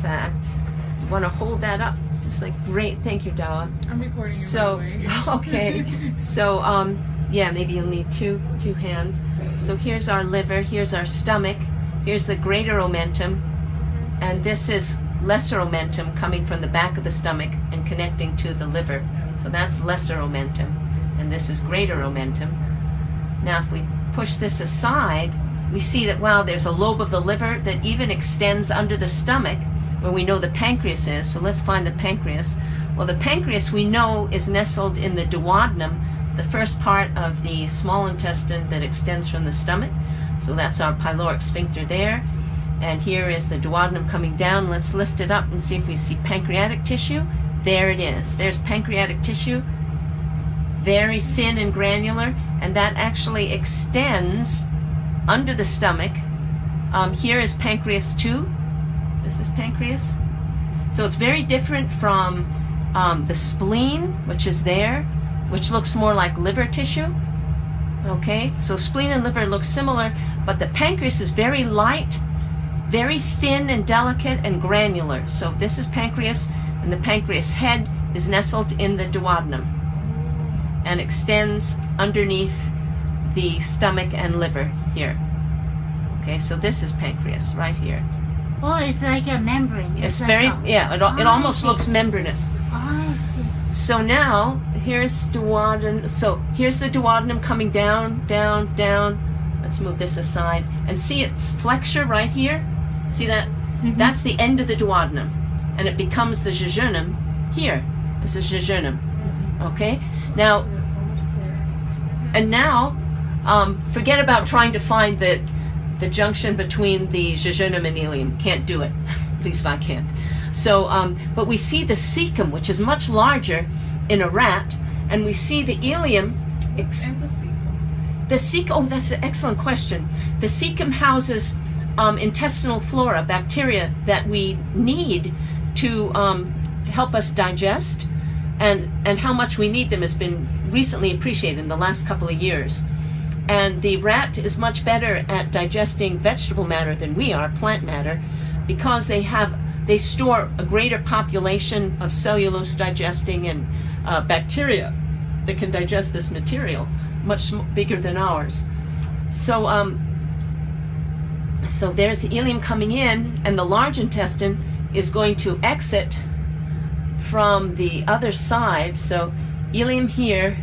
fact, you want to hold that up. Just like, great, thank you, Dawa. I'm recording So, it right away. okay. So, yeah, maybe you'll need two hands. So here's our liver, here's our stomach, here's the greater omentum, and this is lesser omentum coming from the back of the stomach and connecting to the liver. So that's lesser omentum, and this is greater omentum. Now if we push this aside, we see that, wow, there's a lobe of the liver that even extends under the stomach where we know the pancreas is. So let's find the pancreas. Well, the pancreas we know is nestled in the duodenum, the first part of the small intestine that extends from the stomach. So that's our pyloric sphincter there. And here is the duodenum coming down. Let's lift it up and see if we see pancreatic tissue. There it is. There's pancreatic tissue, very thin and granular, and that actually extends under the stomach. Here is pancreas too. This is pancreas. So it's very different from the spleen, which is there, which looks more like liver tissue. Okay, so spleen and liver look similar, but the pancreas is very light, very thin and delicate and granular. So this is pancreas, and the pancreas head is nestled in the duodenum and extends underneath the stomach and liver here. Okay, so this is pancreas right here. Oh, it's like a membrane. It's like very, a, yeah, it almost looks membranous. I see. So now, here's duodenum. So here's the duodenum coming down, down, down. Let's move this aside. And see its flexure right here? See that? Mm-hmm. That's the end of the duodenum. And it becomes the jejunum here. This is jejunum. Okay? Now, It's so much clearer. and now, forget about trying to find the junction between the jejunum and ileum. Can't do it. At least I can't. So, but we see the cecum, which is much larger in a rat, and we see the ileum. And the cecum. The cecum, oh, that's an excellent question. The cecum houses intestinal flora, bacteria that we need to help us digest, and how much we need them has been recently appreciated in the last couple of years. And the rat is much better at digesting vegetable matter than we are, plant matter, because they store a greater population of cellulose digesting and bacteria that can digest this material, much bigger than ours. So, so there's the ileum coming in, and the large intestine is going to exit from the other side. So ileum here,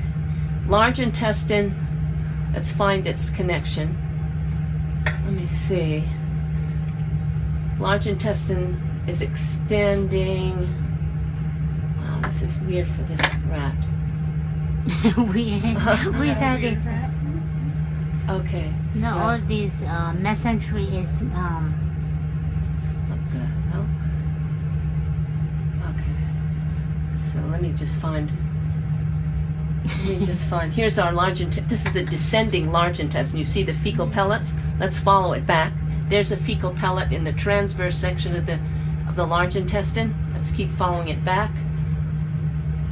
large intestine. Let's find its connection. Let me see. Large intestine is extending. Wow, this is weird for this rat. we thought it's Okay. no, So, all this mesentery is what the hell? Okay. So let me just find. Here's our large intestine. This is the descending large intestine. You see the fecal pellets? Let's follow it back. There's a fecal pellet in the transverse section of the large intestine. Let's keep following it back.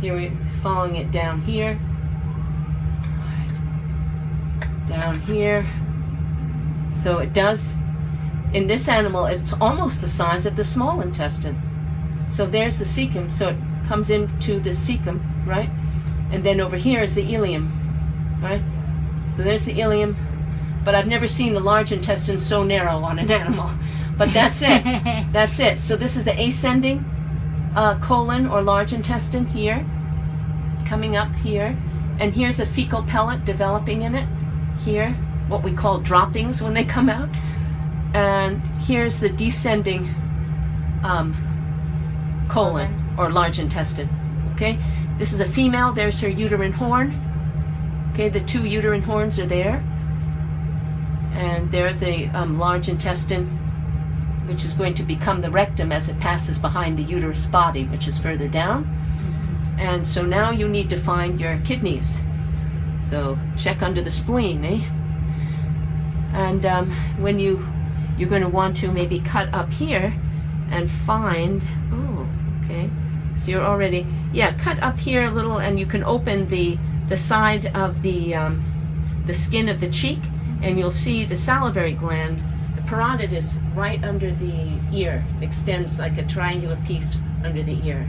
Here we're following it down here. Down here. So it does, in this animal, it's almost the size of the small intestine. So there's the cecum. So it comes into the cecum, right? And then over here is the ileum, right? So there's the ileum, but I've never seen the large intestine so narrow on an animal. But that's it. That's it. So this is the ascending colon or large intestine here, coming up here. And here's a fecal pellet developing in it here, what we call droppings when they come out. And here's the descending colon or large intestine, okay? This is a female, there's her uterine horn. Okay, the two uterine horns are there. And they're the large intestine, which is going to become the rectum as it passes behind the uterus body, which is further down. And so now you need to find your kidneys. So check under the spleen, eh? And when you're going to want to maybe cut up here and find, oh, okay. So you're already, yeah, cut up here a little, and you can open the side of the skin of the cheek, and you'll see the salivary gland parotid is right under the ear, extends like a triangular piece under the ear.